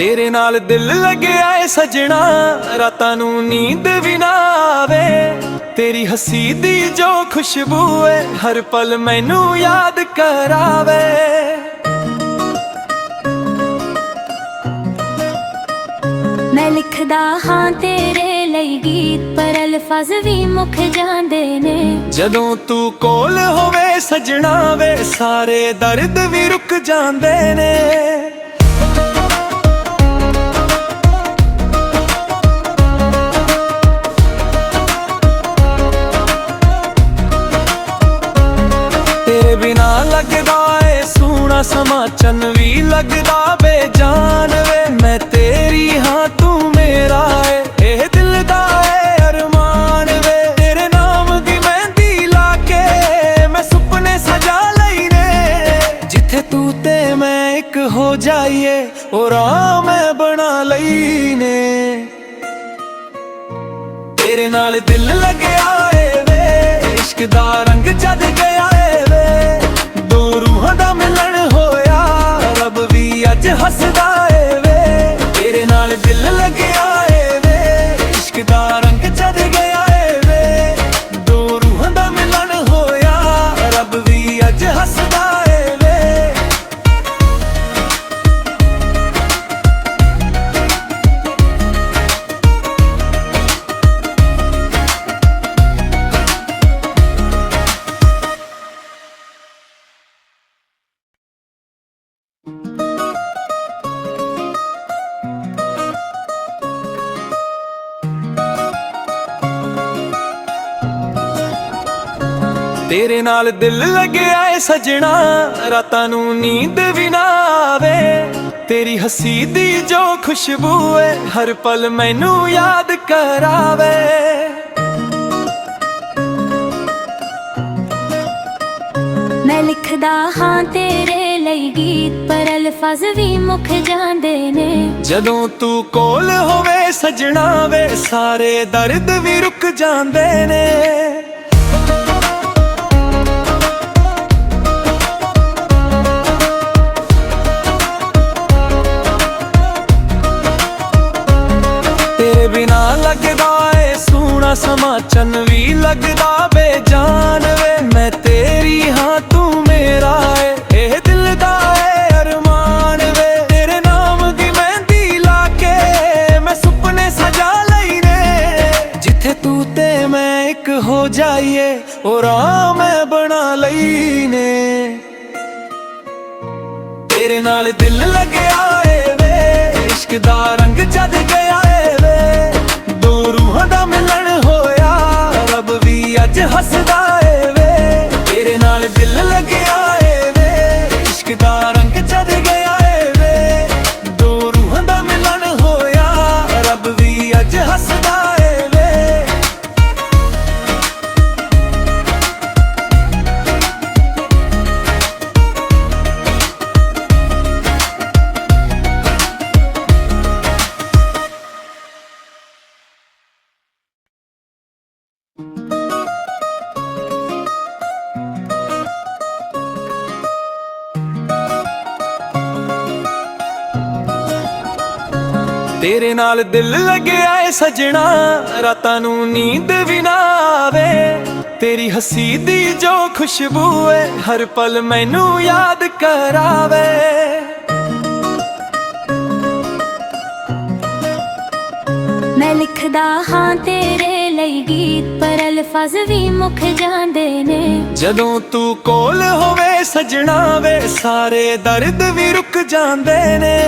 तेरे नाल दिल लग्या ऐ सजना, रातां नूं नींद भी ना आवे। तेरी हसी दी जो खुशबू है हर पल मैनू याद करावे। मैं लिखदा हाँ तेरे लई गीत, पर अल्फाज भी मुक जांदे ने। जदों तू कोल होवे सजना वे, सारे दर्द भी रुक जांदे ने। तेरे बिना लगदा ए सोहना समा, चन भी लगदा बेजान वे। मैं तेरी हाँ तू मेरा है, एह दिल दा है अरमान वे। तेरे नाम दी मेहंदी लाके मैं सुपने सजा लई ने। जिथे तू ते मैं एक हो जाइए ओ राह मैं बना लई ने। तेरे नाल दिल लग्या ए वे, इश्क दा रंग जद गया ए वे। दो रूहां दा मिलन होया, रब भी अज हसदा ए वे। तेरे नाल दिल लग्या ए वे, इश्क दा रंग जद गया ए वे। दो रूहां दा मिलन होया, रब भी अज हसदा ए वे। तेरे नाल दिल लग्या ऐ सजना, रातां नूं नींद भी ना आवे। तेरी हसी दी जो खुशबू है हर पल मैनू याद करावे। मैं लिखदा हाँ तेरे लई गीत, पर अल्फाज भी मुक जांदे ने। जदों तू कोल होवे सजना वे, सारे दर्द भी रुक जांदे ने। तेरे बिना लगदा ए सोहना समा, चन भी लगदा बेजान वे। मैं तेरी हाँ तू मेरा है, एह दिल दा है अरमान वे। तेरे नाम दी मेहंदी लाके मैं सुपने सजा लई ने। जिथे तू ते मैं एक हो जाइए ओ राह मैं बना लई ने। तेरे नाल दिल लग्या ए वे, इश्क दा रंग जद गया ए वे। दो रूहां दा मिलन होया, रब भी अज हसदा ए वे। तेरे नाल दिल लग्या ए वे, इश्क दा रंग जद गया ए वे। दो रूहां दा मिलन होया, रब भी अज हसदा ए वे। तेरे नाल दिल लग्या ऐ सजना, रातां नूं नींद भी ना आवे। तेरी हसी दी जो खुशबू है हर पल मैनू याद करावे। मैं लिखदा हाँ तेरे लई गीत, पर अल्फाज भी मुक जांदे ने। जदों तू कोल होवे सजना वे, सारे दर्द भी रुक जांदे ने।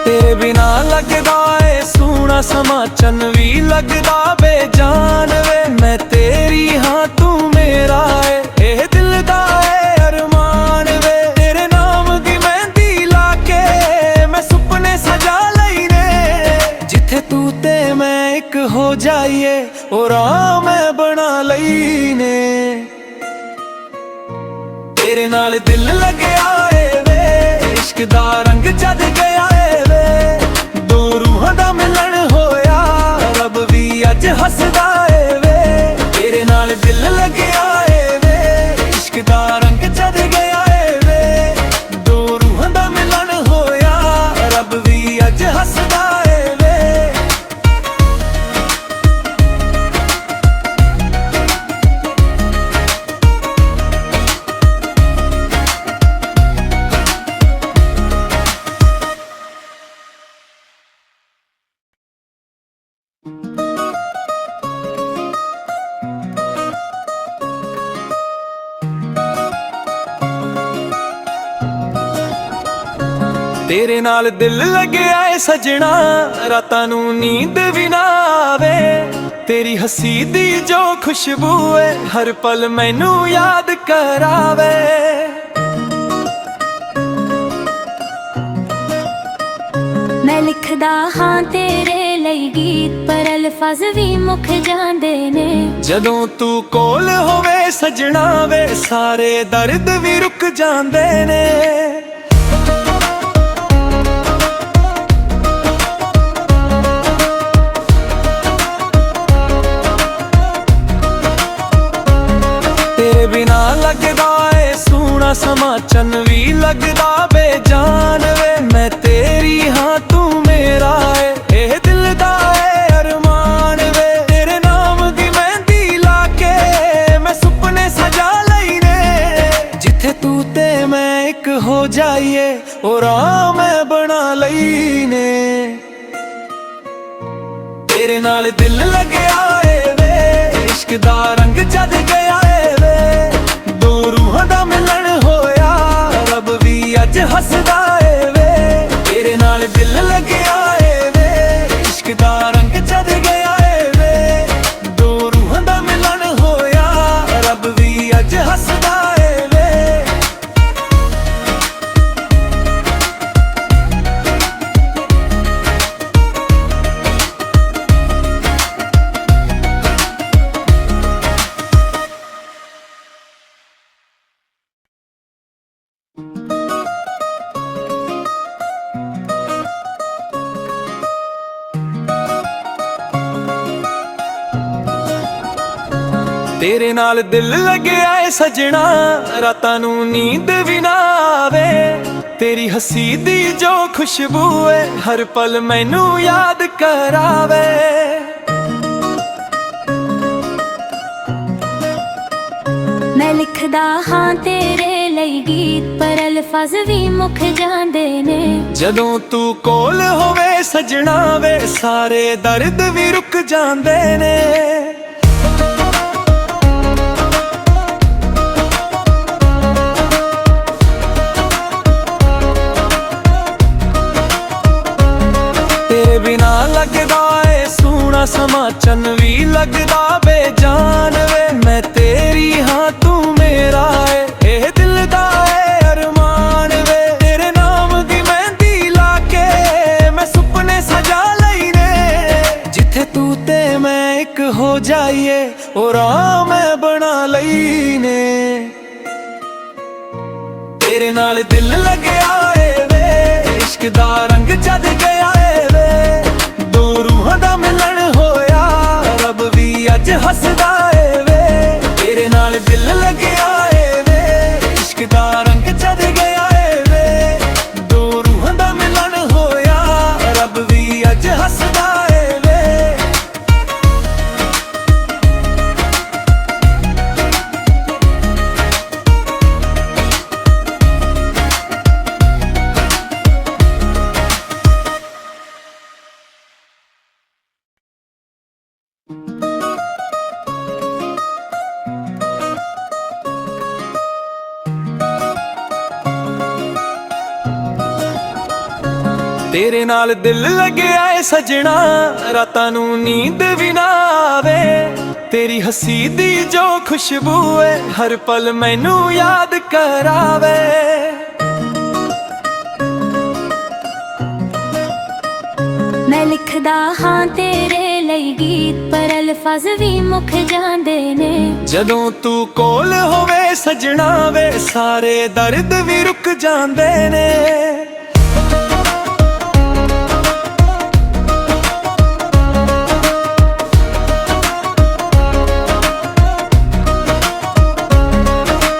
तेरे बिना लगदा ए सोहना समा, चन भी लगदा बेजान वे। मैं तेरी हाँ तू मेरा है, एह दिल दा है अरमान वे। तेरे नाम दी मेहंदी लाके मैं सुपने सजा लई ने। जिथे तू ते मैं एक हो जाइए ओ राह मैं बना लई ने। तेरे नाल दिल लग्या ए वे, इश्क दा रंग जद गया ए वे। दो रूहां दा मिलन होया, रब भी अज हसदा ਤੇਰੇ ਨਾਲ ਦਿਲ ਲੱਗਿਆ ਏ ਸਜਣਾ, ਰਾਤਾਂ ਨੂੰ ਨੀਂਦ ਵੀ ਨਾ ਆਵੇ। ਤੇਰੀ ਹੱਸੀ ਦੀ ਜੋ ਖੁਸ਼ਬੂ ਏ ਹਰ ਪਲ ਮੈਨੂੰ ਯਾਦ ਕਰਾਵੇ। ਮੈਂ ਲਿਖਦਾ ਹਾਂ ਤੇਰੇ ਲਈ ਗੀਤ, ਪਰ ਅਲਫਾਜ਼ ਵੀ ਮੁੱਕ ਜਾਂਦੇ ਨੇ। ਜਦੋਂ ਤੂੰ ਕੋਲ ਹੋਵੇ ਸਜਣਾ ਵੇ, ਸਾਰੇ ਦਰਦ ਵੀ ਰੁਕ ਜਾਂਦੇ ਨੇ। ਤੇਰੇ ਬਿਨਾ ਲੱਗਦਾ ਏ ਸੋਹਣਾ ਸਮਾਂ, ਚੰਨ ਵੀ ਲੱਗਦਾ ਬੇਜਾਨ ਵੇ। ਮੈਂ ਤੇਰੀ ਹਾਂ ਤੂੰ ਮੇਰਾ ਏ, ਇਹ ਦਿਲ ਦਾ ਏ ਅਰਮਾਨ ਵੇ। ਤੇਰੇ ਨਾਮ ਦੀ ਮਹਿੰਦੀ ਲਾ ਕੇ ਮੈਂ ਸੁਪਨੇ ਸਜਾ ਲਈ ਨੇ। ਜਿੱਥੇ ਤੂੰ ਤੇ ਮੈਂ ਇੱਕ ਹੋ ਜਾਈਏ, ਉਹ ਰਾਹ ਮੈਂ ਬਣਾ ਲਈ ਨੇ। ਤੇਰੇ ਨਾਲ ਦਿਲ ਲੱਗਿਆ ਏ ਵੇ, ਇਸ਼ਕ ਦਾ ਰੰਗ ਜਦ ਗਿਆ ਏ ਵੇ। ਦੋ ਰੂਹਾਂ ਦਾ ਮਿਲਣ ਹੋਇਆ, ਰੱਬ ਵੀ ਅੱਜ ਹੱਸਦਾ ਏ ਵੇ। ਤੇਰੇ ਨਾਲ ਦਿਲ ਲੱਗਿਆ ਏ ਵੇ, ਇਸ਼ਕ ਦਾ ਰੰਗ ਜਦ ਗਿਆ ਏ ਵੇ। ਦੋ ਰੂਹਾਂ ਦਾ ਮਿਲਣ ਹੋਇਆ, ਰੱਬ ਵੀ ਅੱਜ ਹੱਸਦਾ ਏ ਵੇ। ਤੇਰੇ ਨਾਲ ਦਿਲ ਲੱਗਿਆ ਏ ਸਜਣਾ, ਰਾਤਾਂ ਨੂੰ ਨੀਂਦ ਵੀ ਨਾ ਆਵੇ। ਤੇਰੀ ਹੱਸੀ ਦੀ ਜੋ ਖੁਸ਼ਬੂ ਏ ਹਰ ਪਲ ਮੈਨੂੰ ਯਾਦ ਕਰਾਵੇ। ਮੈਂ ਲਿਖਦਾ ਹਾਂ ਤੇਰੇ ਲਈ ਗੀਤ, ਪਰ ਅਲਫਾਜ਼ ਵੀ ਮੁੱਕ ਜਾਂਦੇ ਨੇ। ਜਦੋਂ ਤੂੰ ਕੋਲ ਹੋਵੇ ਸਜਣਾ ਵੇ, ਸਾਰੇ ਦਰਦ ਵੀ ਰੁਕ ਜਾਂਦੇ ਨੇ। ਤੇਰੇ ਬਿਨਾ ਲੱਗਦਾ ਏ ਸੋਹਣਾ ਸਮਾਂ, ਚੰਨ ਵੀ ਲੱਗਦਾ ਬੇਜਾਨ ਵੇ। ਮੈਂ ਤੇਰੀ ਹਾਂ ਤੂੰ ਮੇਰਾ ਏ, ਇਹ ਦਿਲ ਦਾ ਏ ਅਰਮਾਨ ਵੇ। ਤੇਰੇ ਨਾਮ ਦੀ ਮਹਿੰਦੀ ਲਾ ਕੇ ਮੈਂ ਸੁਪਨੇ ਸਜਾ ਲਈ ਨੇ। ਜਿੱਥੇ ਤੂੰ ਤੇ ਮੈਂ ਇੱਕ ਹੋ ਜਾਈਏ, ਉਹ ਰਾਹ ਮੈਂ ਬਣਾ ਲਈ ਨੇ। ਤੇਰੇ ਨਾਲ ਦਿਲ ਲੱਗਿਆ ਏ ਵੇ, ਇਸ਼ਕ ਦਾ ਰੰਗ ਜਦ ਗਿਆ ਏ ਵੇ। ਦੋ ਰੂਹਾਂ ਦਾ ਮਿਲਣ ਹੋਇਆ, ਰੱਬ ਵੀ ਅੱਜ ਹੱਸਦਾ ਏ ਵੇ। ਤੇਰੇ ਨਾਲ ਦਿਲ ਲੱਗਿਆ ਏ ਵੇ, ਇਸ਼ਕ ਦਾ ਰੰਗ ਜਦ ਗਿਆ ਏ ਵੇ। ਦੋ ਰੂਹਾਂ ਦਾ ਮਿਲਣ ਹੋਇਆ, ਰੱਬ ਵੀ ਅੱਜ ਹੱਸਦਾ ਏ ਵੇ। ਤੇਰੇ ਨਾਲ ਦਿਲ ਲੱਗਿਆ ਏ ਸਜਣਾ, ਰਾਤਾਂ ਨੂੰ ਨੀਂਦ ਵੀ ਨਾ ਆਵੇ। ਤੇਰੀ ਹੱਸੀ ਦੀ ਜੋ ਖੁਸ਼ਬੂ ਏ ਹਰ ਪਲ ਮੈਨੂੰ ਯਾਦ ਕਰਾਵੇ। ਮੈਂ ਲਿਖਦਾ ਹਾਂ ਤੇਰੇ ਲਈ ਗੀਤ, ਪਰ ਅਲਫਾਜ਼ ਵੀ ਮੁੱਕ ਜਾਂਦੇ ਨੇ। ਜਦੋਂ ਤੂੰ ਕੋਲ ਹੋਵੇ ਸਜਣਾ ਵੇ, ਸਾਰੇ ਦਰਦ ਵੀ ਰੁਕ ਜਾਂਦੇ ਨੇ।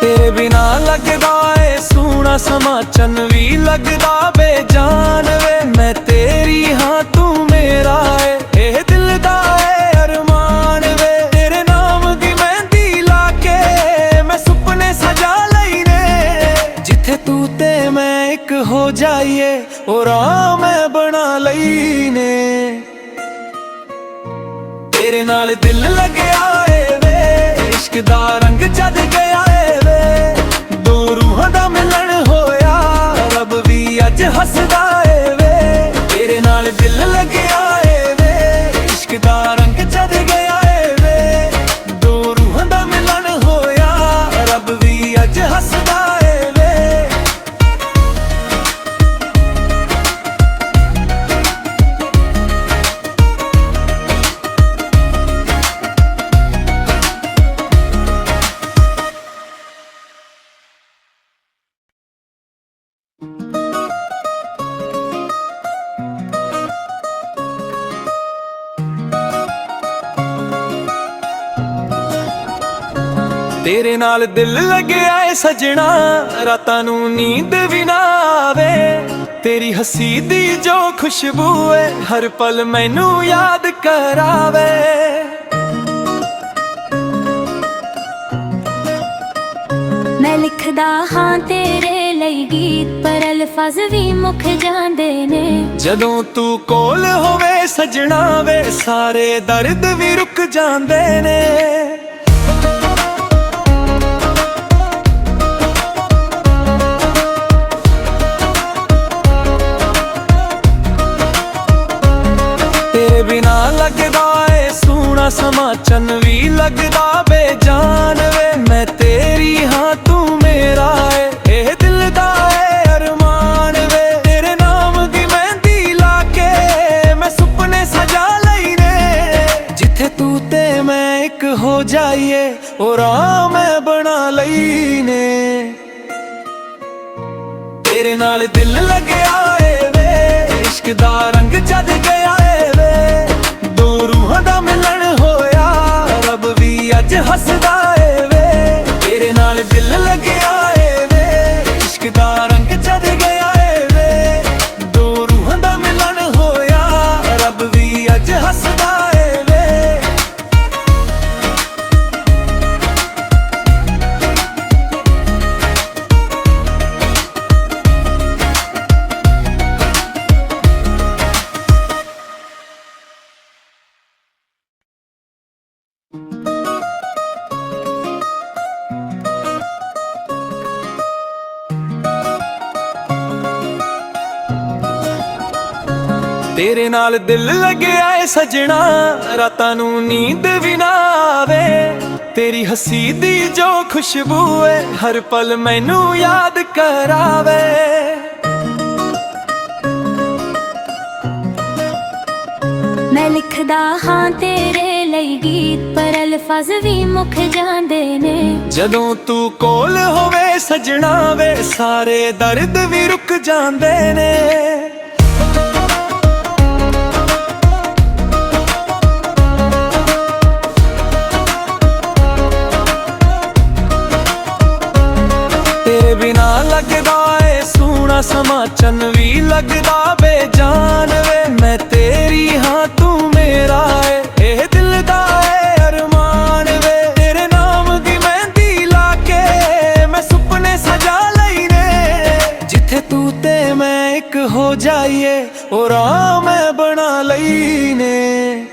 ਤੇਰੇ ਬਿਨਾ ਲੱਗਦਾ ਏ ਸੋਹਣਾ ਸਮਾਂ, ਚੰਨ ਵੀ ਲੱਗਦਾ ਬੇਜਾਨ ਵੇ। ਮੈਂ ਤੇਰੀ ਹਾਂ ਤੂੰ ਮੇਰਾ ਏ, ਇਹ ਦਿਲ ਦਾ ਏ ਅਰਮਾਨ ਵੇ। ਤੇਰੇ ਨਾਮ ਦੀ ਮਹਿੰਦੀ ਲਾ ਕੇ ਮੈਂ ਸੁਪਨੇ ਸਜਾ ਲਈ ਨੇ। ਜਿੱਥੇ ਤੂੰ ਤੇ ਮੈਂ ਇੱਕ ਹੋ ਜਾਈਏ, ਉਹ ਰਾਹ ਮੈਂ ਬਣਾ ਲਈ ਨੇ। ਤੇਰੇ ਨਾਲ ਦਿਲ ਲੱਗਿਆ ਏ ਵੇ, ਇਸ਼ਕ ਦਾ ਰੰਗ ਜਦ ਗਿਆ ਏ ਵੇ। ਦੋ ਰੂਹਾਂ ਦਾ ਮਿਲਣ ਹੋਇਆ, ਰੱਬ ਵੀ ਅੱਜ ਹੱਸਦਾ ਤੇਰੇ ਨਾਲ ਦਿਲ ਲੱਗਿਆ ਏ ਸਜਣਾ, ਰਾਤਾਂ ਨੂੰ ਨੀਂਦ ਵੀ ਨਾ ਆਵੇ। ਤੇਰੀ ਹੱਸੀ ਦੀ ਜੋ ਖੁਸ਼ਬੂ ਏ ਹਰ ਪਲ ਮੈਨੂੰ ਯਾਦ ਕਰਾਵੇ। ਮੈਂ ਲਿਖਦਾ ਹਾਂ ਤੇਰੇ ਲਈ ਗੀਤ, ਪਰ ਅਲਫਾਜ਼ ਵੀ ਮੁੱਕ ਜਾਂਦੇ ਨੇ। ਜਦੋਂ ਤੂੰ ਕੋਲ ਹੋਵੇ ਸਜਣਾ ਵੇ, ਸਾਰੇ ਦਰਦ ਵੀ ਰੁਕ ਜਾਂਦੇ ਨੇ। ਤੇਰੇ ਬਿਨਾ ਲੱਗਦਾ ਏ ਸੋਹਣਾ ਸਮਾਂ, ਚੰਨ ਵੀ ਲੱਗਦਾ ਬੇਜਾਨ ਵੇ। ਮੈਂ ਤੇਰੀ ਹਾਂ ਤੂੰ ਮੇਰਾ ਏ, ਇਹ ਦਿਲ ਦਾ ਏ ਅਰਮਾਨ ਵੇ। ਤੇਰੇ ਨਾਮ ਦੀ ਮਹਿੰਦੀ ਲਾ ਕੇ ਮੈਂ ਸੁਪਨੇ ਸਜਾ ਲਈ ਨੇ। ਜਿੱਥੇ ਤੂੰ ਤੇ ਮੈਂ ਇੱਕ ਹੋ ਜਾਈਏ, ਉਹ ਰਾਹ ਮੈਂ ਬਣਾ ਲਈ ਨੇ। ਤੇਰੇ ਨਾਲ ਦਿਲ ਲੱਗਿਆ ਏ ਵੇ, ਇਸ਼ਕ ਦਾ ਰੰਗ ਜਦ ਗਿਆ ਏ ਵੇ। ਦੋ ਰੂਹਾਂ ਦਾ ਮਿਲਣ ਹੋਇਆ, ਰੱਬ ਵੀ ਅੱਜ ਹੱਸਦਾ ਏ ਵੇ। ਤੇਰੇ ਨਾਲ ਦਿਲ ਲੱਗਿਆ ਏ ਵੇ, ਇਸ਼ਕ ਦਾ ਰੰਗ ਜਦ ਗਿਆ ਏ ਵੇ। ਦੋ ਰੂਹਾਂ ਦਾ ਮਿਲਣ ਹੋਇਆ, ਰੱਬ ਵੀ ਅੱਜ ਹੱਸਦਾ ਏ ਵੇ। ਤੇਰੇ ਨਾਲ ਦਿਲ ਲੱਗਿਆ ਏ ਸਜਣਾ, ਰਾਤਾਂ ਨੂੰ ਨੀਂਦ ਵੀ ਨਾ ਆਵੇ। ਤੇਰੀ ਹੱਸੀ ਦੀ ਜੋ ਖੁਸ਼ਬੂ ਏ ਹਰ ਪਲ ਮੈਨੂੰ ਯਾਦ ਕਰਾਵੇ। ਮੈਂ ਲਿਖਦਾ ਹਾਂ ਤੇਰੇ ਲਈ ਗੀਤ, ਪਰ ਅਲਫਾਜ਼ ਵੀ ਮੁੱਕ ਜਾਂਦੇ ਨੇ। ਜਦੋਂ ਤੂੰ ਕੋਲ ਹੋਵੇ ਸਜਣਾ ਵੇ, ਸਾਰੇ ਦਰਦ ਵੀ ਰੁਕ ਜਾਂਦੇ ਨੇ। ਤੇਰੇ ਬਿਨਾ ਲੱਗਦਾ ਏ ਸੋਹਣਾ ਸਮਾਂ, ਚੰਨ ਵੀ ਲੱਗਦਾ ਬੇਜਾਨ ਵੇ। ਮੈਂ ਤੇਰੀ ਹਾਂ ਤੂੰ ਮੇਰਾ ਏ, ਇਹ ਦਿਲ ਦਾ ਏ ਅਰਮਾਨ ਵੇ। ਤੇਰੇ ਨਾਮ ਦੀ ਮਹਿੰਦੀ ਲਾ ਕੇ ਮੈਂ ਸੁਪਨੇ ਸਜਾ ਲਈ ਨੇ। ਜਿੱਥੇ ਤੂੰ ਤੇ ਮੈਂ ਇੱਕ ਹੋ ਜਾਈਏ, ਉਹ ਰਾਹ ਮੈਂ ਬਣਾ ਲਈ ਨੇ।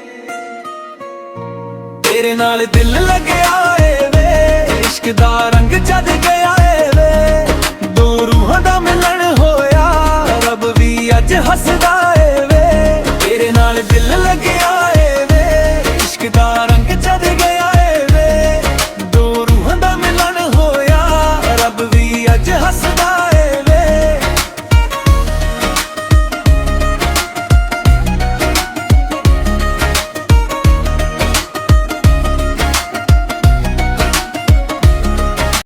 ਤੇਰੇ ਨਾਲ ਦਿਲ ਲੱਗਿਆ ਏ ਵੇ, ਇਸ਼ਕ ਦਾ